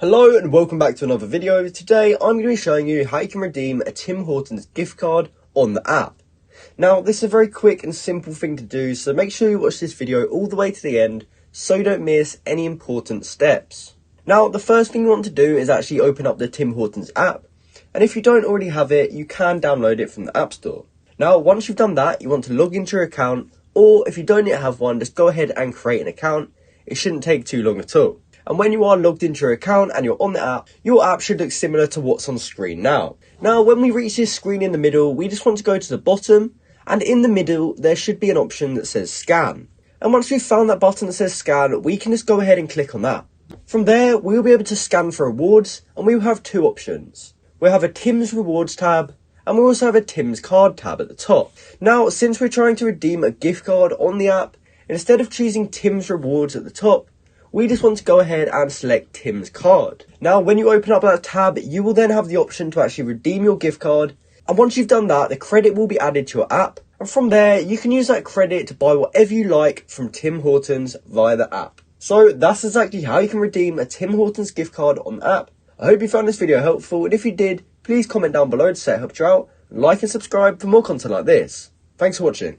Hello and welcome back to another video. Today I'm going to be showing you how you can redeem a Tim Hortons gift card on the app. Now this is a very quick and simple thing to do, so make sure you watch this video all the way to the end so you don't miss any important steps. Now the first thing you want to do is actually open up the Tim Hortons app, and if you don't already have it, you can download it from the App Store. Now once you've done that, you want to log into your account, or if you don't yet have one, just go ahead and create an account. It shouldn't take too long at all. And when you are logged into your account and you're on the app, your app should look similar to what's on screen now. Now, when we reach this screen in the middle, we just want to go to the bottom, and in the middle, there should be an option that says scan. And once we've found that button that says scan, we can just go ahead and click on that. From there, we'll be able to scan for rewards, and we will have two options. We'll have a Tim's Rewards tab, and we'll also have a Tim's Card tab at the top. Now, since we're trying to redeem a gift card on the app, instead of choosing Tim's Rewards at the top, we just want to go ahead and select Tim's Card. Now, when you open up that tab, you will then have the option to actually redeem your gift card. And once you've done that, the credit will be added to your app. And from there, you can use that credit to buy whatever you like from Tim Hortons via the app. So that's exactly how you can redeem a Tim Hortons gift card on the app. I hope you found this video helpful. And if you did, please comment down below to say it helped you out. And like and subscribe for more content like this. Thanks for watching.